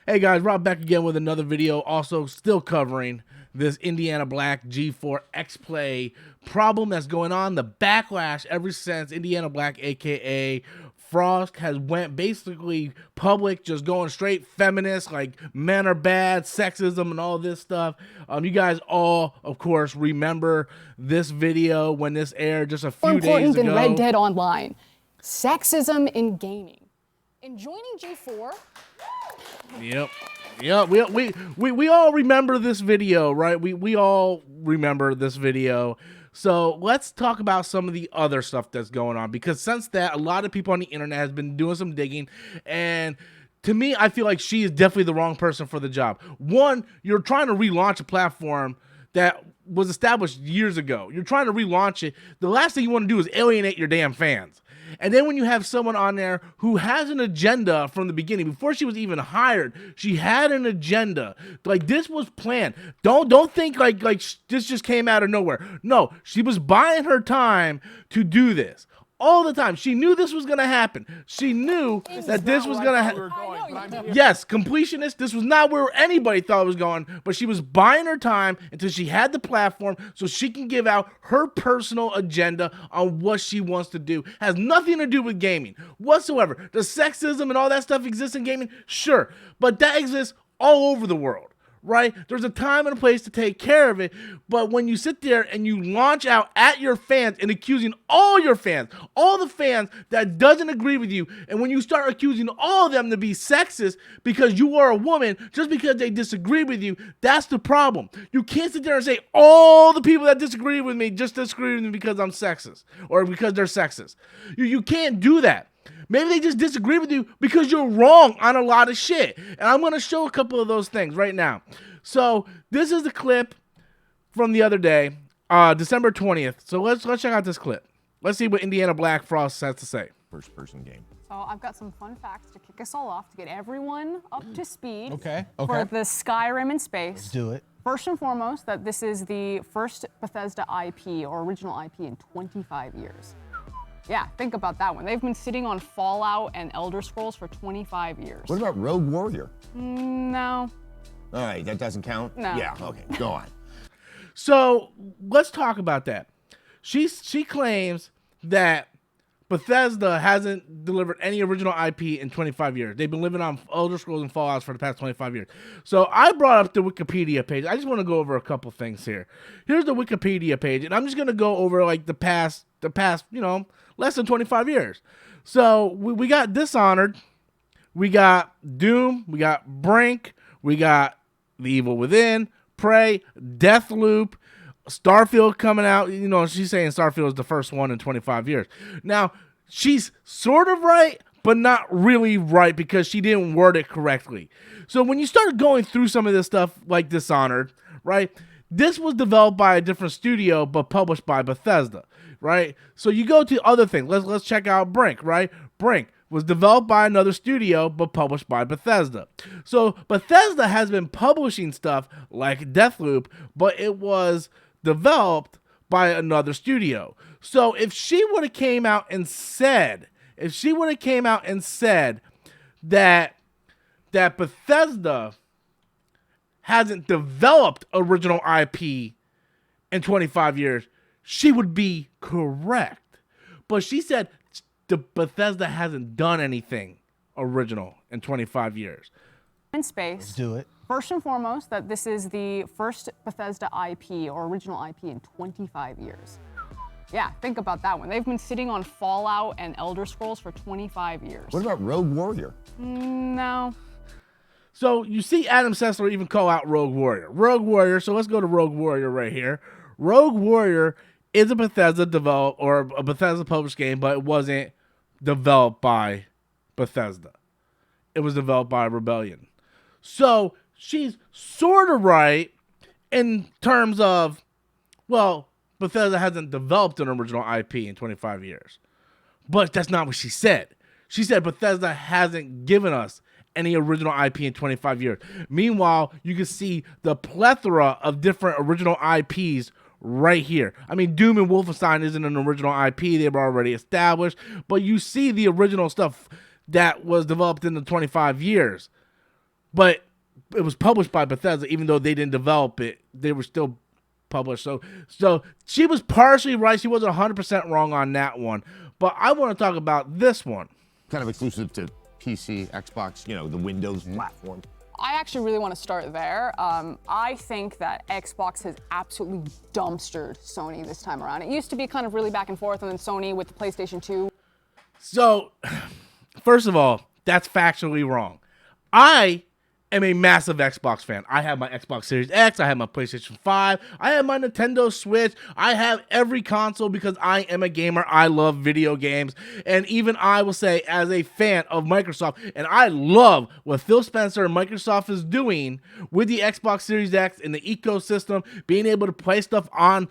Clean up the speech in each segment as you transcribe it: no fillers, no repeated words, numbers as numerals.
Hey guys, Rob back again with another video, also still covering this Indiana Black G4 X-Play problem that's going on, the backlash ever since Indiana Black, aka Frosk, has went basically public, just going straight feminist, like men are bad, sexism and all this stuff. You guys all, of course, remember this video when this aired just a few days ago. More important than Red Dead Online, sexism in gaming. In joining G4... Yep. We all remember this video, right? We all remember this video. So let's talk about some of the other stuff that's going on, because since that, a lot of people on the internet has been doing some digging, and to me, I feel like she is definitely the wrong person for the job. One, you're trying to relaunch a platform that was established years ago. You're trying to relaunch it. The last thing you want to do is alienate your damn fans. And then when you have someone on there who has an agenda from the beginning, before she was even hired, she had an agenda. Like, this was planned. Don't think like this just came out of nowhere. No, she was buying her time to do this. All the time. She knew this was going to happen. She knew that this was going to happen. Yes, completionist. This was not where anybody thought it was going, but she was buying her time until she had the platform so she can give out her personal agenda on what she wants to do. Has nothing to do with gaming whatsoever. Does sexism and all that stuff exist in gaming? Sure, but that exists all over the world. Right? There's a time and a place to take care of it, but when you sit there and you launch out at your fans and accusing all your fans, all the fans that doesn't agree with you, and when you start accusing all of them to be sexist because you are a woman just because they disagree with you, that's the problem. You can't sit there and say all the people that disagree with me just disagree with me because I'm sexist or because they're sexist. You can't do that. Maybe they just disagree with you because you're wrong on a lot of shit. And I'm going to show a couple of those things right now. So this is the clip from the other day, December 20th. So let's check out this clip. Let's see what Indiana Black Frost has to say. First person game. So I've got some fun facts to kick us all off, to get everyone up to speed for the Skyrim in space. Let's do it. First and foremost, that this is the first Bethesda IP or original IP in 25 years. Yeah, think about that one. They've been sitting on Fallout and Elder Scrolls for 25 years. What about Rogue Warrior? No. All right, that doesn't count? No. Yeah, okay, go on. So let's talk about that. She claims that Bethesda hasn't delivered any original IP in 25 years. They've been living on Elder Scrolls and Fallouts for the past 25 years. So I brought up the Wikipedia page. I just want to go over a couple things here. Here's the Wikipedia page, and I'm just going to go over like the past, you know, less than 25 years. So we got Dishonored, we got Doom, we got Brink, we got The Evil Within, Prey, Deathloop, Starfield coming out. You know, she's saying Starfield is the first one in 25 years. Now, she's sort of right, but not really right because she didn't word it correctly. So when you start going through some of this stuff like Dishonored, right, this was developed by a different studio but published by Bethesda, right? So you go to other things. Let's check out Brink, right? Brink was developed by another studio but published by Bethesda. So Bethesda has been publishing stuff like Deathloop, but it was developed by another studio. So if she would have came out and said, that Bethesda hasn't developed original IP in 25 years, she would be correct. But she said the Bethesda hasn't done anything original in 25 years. In space. Let's do it. First and foremost, that this is the first Bethesda IP or original IP in 25 years. Yeah, think about that one. They've been sitting on Fallout and Elder Scrolls for 25 years. What about Rogue Warrior? No. So you see Adam Sessler even call out Rogue Warrior. Rogue Warrior, so let's go to Rogue Warrior right here. Rogue Warrior is a Bethesda developed or a Bethesda published game, but it wasn't developed by Bethesda. It was developed by Rebellion. So she's sort of right in terms of, well, Bethesda hasn't developed an original IP in 25 years. But that's not what she said. She said Bethesda hasn't given us any original IP in 25 years. Meanwhile, you can see the plethora of different original IPs right here. I mean, Doom and Wolfenstein isn't an original IP. They were already established. But you see the original stuff that was developed in the 25 years. but it was published by Bethesda, even though they didn't develop it. They were still published. So she was partially right. She wasn't 100% wrong on that one. But I want to talk about this one. Kind of exclusive to PC, Xbox, you know, the Windows platform. I actually really want to start there. I think that Xbox has absolutely dumpstered Sony this time around. It used to be kind of really back and forth, and then Sony with the PlayStation 2. So, first of all, that's factually wrong. I am a massive Xbox fan. I have my Xbox Series X, I have my PlayStation 5, I have my Nintendo Switch, I have every console because I am a gamer. I love video games. And even I will say, as a fan of Microsoft, and I love what Phil Spencer and Microsoft is doing with the Xbox Series X and the ecosystem, being able to play stuff on,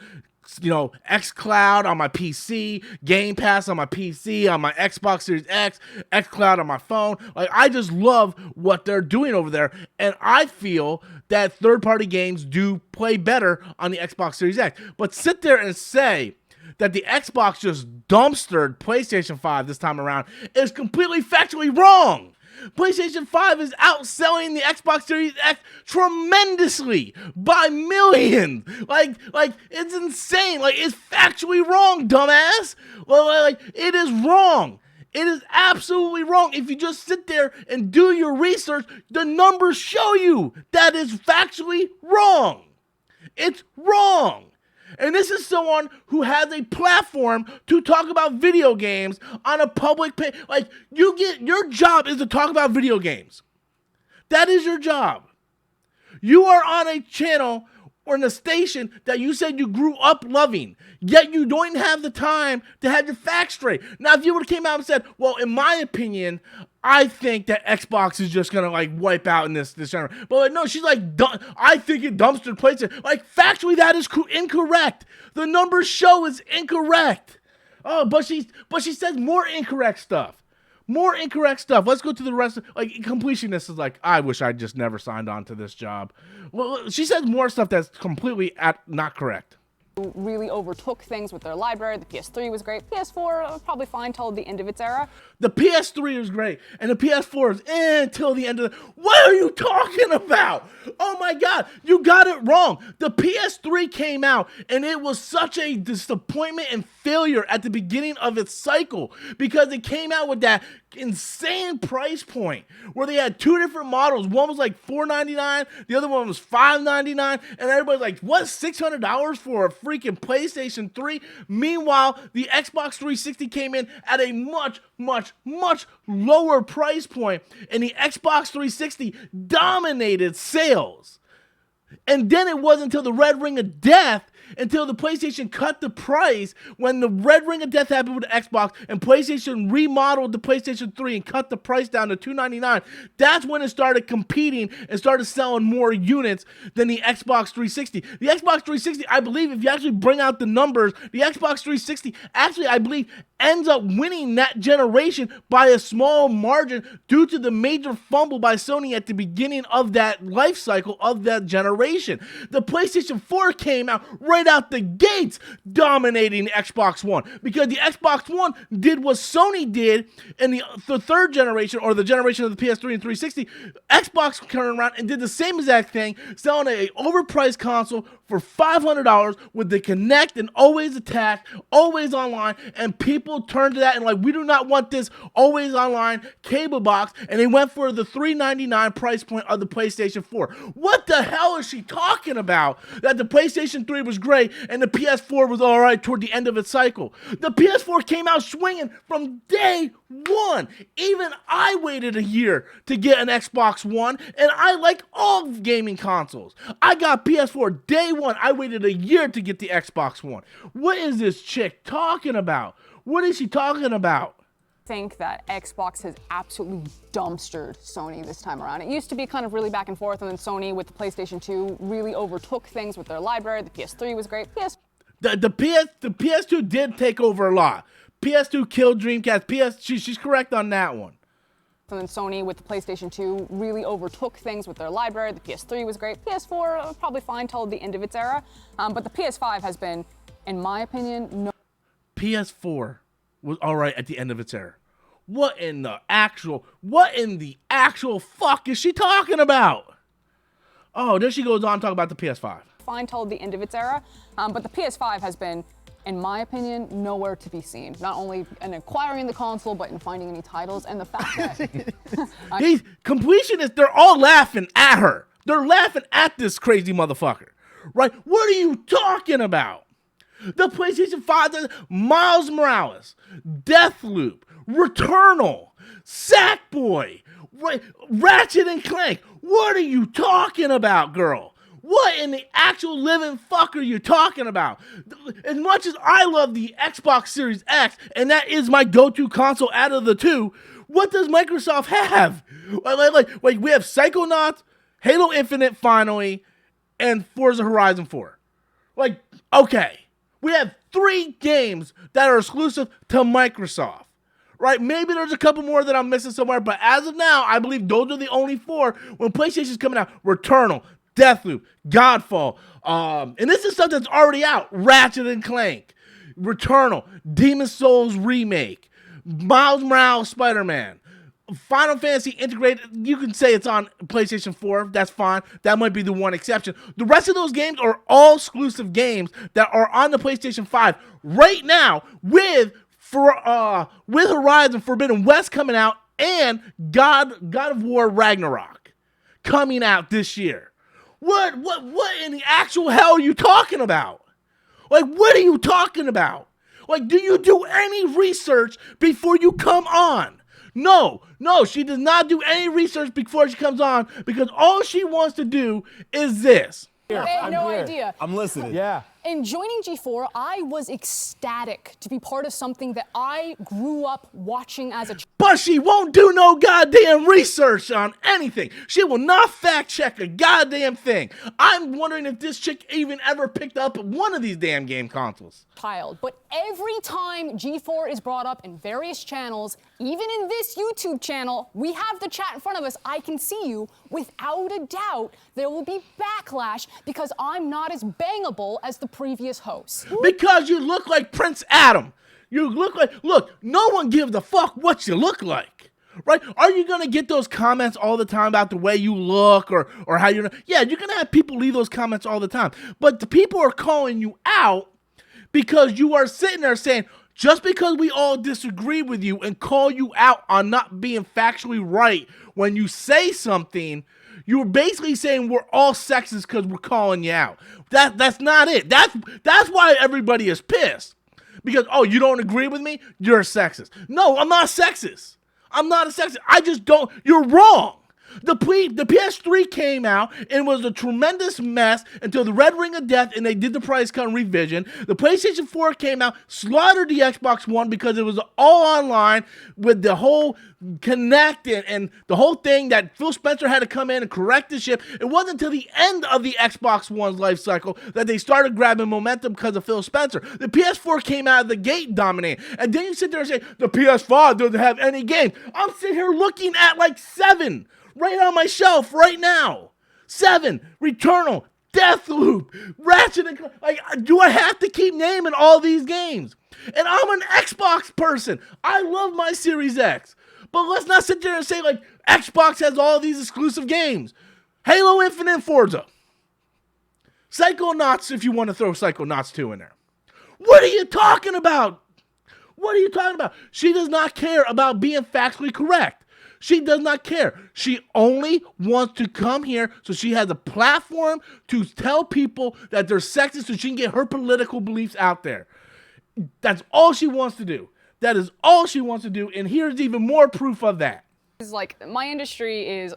you know, xCloud on my PC, Game Pass on my PC, on my Xbox Series X, xCloud on my phone. Like, I just love what they're doing over there. And I feel that third-party games do play better on the Xbox Series X. But sit there and say that the Xbox just dumpstered PlayStation 5 this time around is completely factually wrong. PlayStation 5 is outselling the Xbox Series X tremendously by millions. Like it's insane. Like, it's factually wrong, dumbass. Like, it is wrong. It is absolutely wrong. If you just sit there and do your research, the numbers show you that is factually wrong. It's wrong. And this is someone who has a platform to talk about video games on a public page. Like, your job is to talk about video games. That is your job. You are on a channel or in a station that you said you grew up loving, yet you don't have the time to have your facts straight. Now, if you would have came out and said, well, in my opinion, I think that Xbox is just gonna like wipe out in this genre. But like, no, she's like, I think it dumpstered PlayStation. Like, factually, that is incorrect. The numbers show it's incorrect. Oh, but she says more incorrect stuff. More incorrect stuff. Let's go to the rest of, like, completionist is like, I wish I just never signed on to this job. Well, she says more stuff that's completely not correct. Really overtook things with their library. The PS3 was great. PS4 probably fine till the end of its era. The PS3 is great, and the PS4 is until the end of the... What are you talking about? Oh my God, you got it wrong. The PS3 came out, and it was such a disappointment and failure at the beginning of its cycle because it came out with that insane price point where they had two different models. One was like $499, the other one was $599, and everybody's like, what's $600 for a freaking PlayStation 3? Meanwhile, the Xbox 360 came in at a much lower price point, and the Xbox 360 dominated sales. And then it wasn't until the Red Ring of Death, until the PlayStation cut the price, when the Red Ring of Death happened with the Xbox and PlayStation remodeled the PlayStation 3 and cut the price down to $299, that's when it started competing and started selling more units than the Xbox 360. The Xbox 360, I believe, if you actually bring out the numbers, the Xbox 360 actually, I believe, ends up winning that generation by a small margin due to the major fumble by Sony at the beginning of that life cycle of that generation. The PlayStation 4 came out right out the gates dominating the Xbox One because the Xbox One did what Sony did in the third generation, or the generation of the PS3 and 360. Xbox turned around and did the same exact thing, selling an overpriced console for $500 with the Kinect and always attached, always online, and people turned to that and like, we do not want this always online cable box, and they went for the $399 price point of the PlayStation 4. What the hell is she talking about? That the PlayStation 3 was great and the PS4 was all right toward the end of its cycle. The PS4 came out swinging from day one. Even I waited a year to get an Xbox One, and I like all gaming consoles. I got PS4 day one. I waited a year to get the Xbox One. What is this chick talking about? What is she talking about? I think that Xbox has absolutely dumpstered Sony this time around. It used to be kind of really back and forth, and then Sony with the PlayStation 2 really overtook things with their library. The PS3 was great. The PS2 did take over a lot. PS2 killed Dreamcast. She's correct on that one. And then Sony with the PlayStation 2 really overtook things with their library. The PS3 was great. PS4 probably fine till the end of its era. But the PS5 has been, in my opinion, no. PS4 was all right at the end of its era. What in the actual fuck is she talking about? Oh, then she goes on to talk about the PS5. Fine till the end of its era, but the PS5 has been, in my opinion, nowhere to be seen. Not only in acquiring the console, but in finding any titles, and the fact that These completionists, they're all laughing at her. They're laughing at this crazy motherfucker, right? What are you talking about? The PlayStation 5, Miles Morales, Deathloop, Returnal, Sackboy, right? Ratchet and Clank. What are you talking about, girl? What in the actual living fuck are you talking about? As much as I love the Xbox Series X, and that is my go-to console out of the two, what does Microsoft have? Like we have Psychonauts, Halo Infinite finally, and Forza Horizon 4. Like, okay. We have 3 games that are exclusive to Microsoft. Right? Maybe there's a couple more that I'm missing somewhere, but as of now, I believe those are the only 4. When PlayStation's coming out, Returnal, Deathloop, Godfall, and this is stuff that's already out. Ratchet and Clank, Returnal, Demon's Souls Remake, Miles Morales Spider-Man, Final Fantasy Integrated. You can say it's on PlayStation 4. That's fine. That might be the one exception. The rest of those games are all exclusive games that are on the PlayStation 5 right now with Horizon Forbidden West coming out and God of War Ragnarok coming out this year. What in the actual hell are you talking about? Like, what are you talking about? Like, do you do any research before you come on? No, she does not do any research before she comes on because all she wants to do is this. I had no idea. I'm listening. Yeah. In joining G4, I was ecstatic to be part of something that I grew up watching as a child. But she won't do no goddamn research on anything. She will not fact check a goddamn thing. I'm wondering if this chick even ever picked up one of these damn game consoles. But every time G4 is brought up in various channels, even in this YouTube channel, we have the chat in front of us. I can see you. Without a doubt, there will be backlash because I'm not as bangable as the previous host. Because you look like Prince Adam. Look, no one gives a fuck what you look like. Right? Are you going to get those comments all the time about the way you look or how you're... Yeah, you're going to have people leave those comments all the time. But the people are calling you out because you are sitting there saying, just because we all disagree with you and call you out on not being factually right when you say something, you're basically saying we're all sexist because we're calling you out. That's not it. That's why everybody is pissed. Because, oh, you don't agree with me? You're a sexist. No, I'm not sexist. I'm not a sexist. I just don't. You're wrong. The PS3 came out and was a tremendous mess until the Red Ring of Death and they did the price cut and revision. The PlayStation 4 came out, slaughtered the Xbox One because it was all online with the whole Connect and the whole thing that Phil Spencer had to come in and correct the ship. It wasn't until the end of the Xbox One's life cycle that they started grabbing momentum because of Phil Spencer. The PS4 came out of the gate dominating. And then you sit there and say, the PS5 doesn't have any games. I'm sitting here looking at like 7 right on my shelf right now. 7, Returnal, Deathloop, Ratchet and Clank. Like, do I have to keep naming all these games? And I'm an Xbox person. I love my Series X. But let's not sit there and say, like, Xbox has all these exclusive games. Halo Infinite and Forza. Psychonauts, if you want to throw Psychonauts 2 in there. What are you talking about? What are you talking about? She does not care about being factually correct. She does not care. She only wants to come here so she has a platform to tell people that they're sexist so she can get her political beliefs out there. That's all she wants to do. That is all she wants to do, and here's even more proof of that. It's like, my industry is,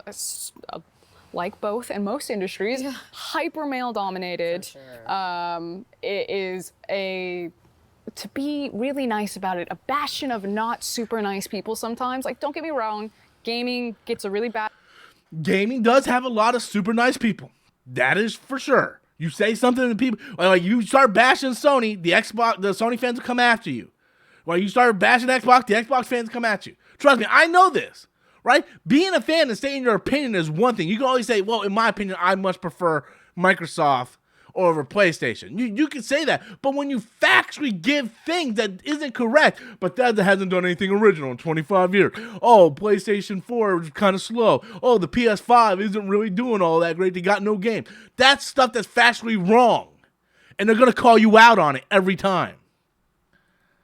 like both and most industries, hyper male dominated. For sure. It is to be really nice about it, a bastion of not super nice people sometimes. Like, don't get me wrong, gaming gets a really bad... Gaming does have a lot of super nice people. That is for sure. You say something to people, like you start bashing Sony, the Sony fans will come after you. When you start bashing Xbox, the Xbox fans come at you. Trust me, I know this, right? Being a fan and stating your opinion is one thing. You can always say, well, in my opinion, I much prefer Microsoft over PlayStation. You can say that, but when you factually give things that isn't correct, Bethesda hasn't done anything original in 25 years. Oh, PlayStation 4 is kind of slow. Oh, the PS5 isn't really doing all that great. They got no game. That's stuff that's factually wrong, and they're gonna call you out on it every time.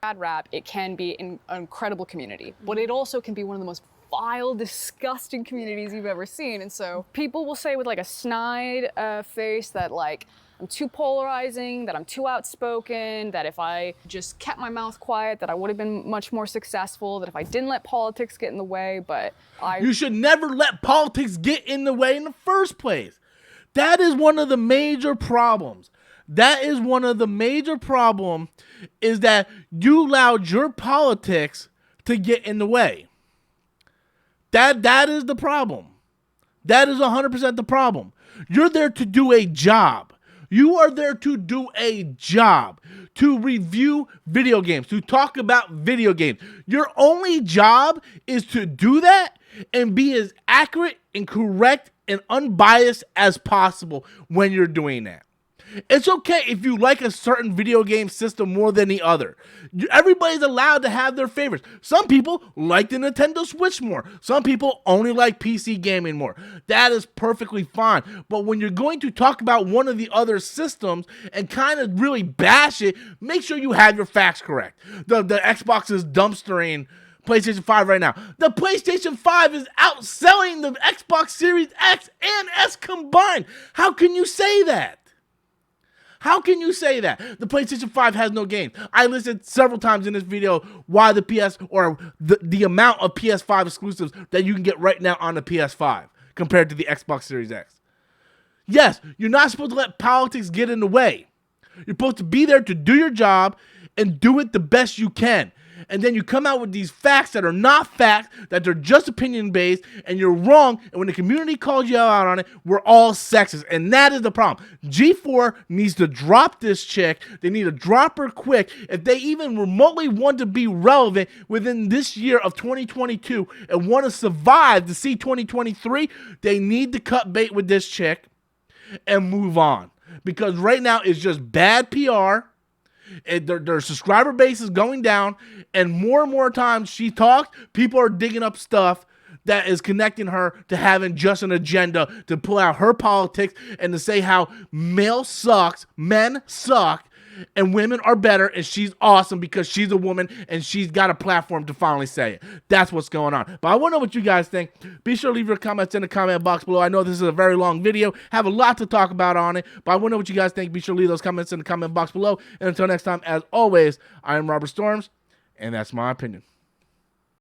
Bad rap, it can be an incredible community, but it also can be one of the most vile, disgusting communities you've ever seen. And so people will say with like a snide face that like I'm too polarizing, that I'm too outspoken, that if I just kept my mouth quiet, that I would have been much more successful, that if I didn't let politics get in the way, but You should never let politics get in the way in the first place. That is one of the major problems. That is one of the major problems, is that you allowed your politics to get in the way. That is the problem. That is 100% the problem. You're there to do a job. You are there to do a job, to review video games, to talk about video games. Your only job is to do that and be as accurate and correct and unbiased as possible when you're doing that. It's okay if you like a certain video game system more than the other. Everybody's allowed to have their favorites. Some people like the Nintendo Switch more. Some people only like PC gaming more. That is perfectly fine. But when you're going to talk about one of the other systems and kind of really bash it, make sure you have your facts correct. The Xbox is dumpstering PlayStation 5 right now. The PlayStation 5 is outselling the Xbox Series X and S combined. How can you say that? How can you say that? The PlayStation 5 has no games. I listed several times in this video why the the amount of PS5 exclusives that you can get right now on the PS5 compared to the Xbox Series X. Yes, you're not supposed to let politics get in the way. You're supposed to be there to do your job and do it the best you can. And then you come out with these facts that are not facts, that they're just opinion-based, and you're wrong, and when the community calls you out on it, we're all sexist, and that is the problem. G4 needs to drop this chick. They need to drop her quick. If they even remotely want to be relevant within this year of 2022 and want to survive to see 2023, they need to cut bait with this chick and move on. Because right now it's just bad PR. Their subscriber base is going down, and more times she talks, people are digging up stuff that is connecting her to having just an agenda to pull out her politics and to say how men suck, and women are better, and she's awesome because she's a woman and she's got a platform to finally say it. That's what's going on. But I want to know what you guys think. Be sure to leave your comments in the comment box below. I know this is a very long video. Have a lot to talk about on it, but I want to know what you guys think. Be sure to leave those comments in the comment box below. And until next time, as always, I am Robert Storms, and that's my opinion.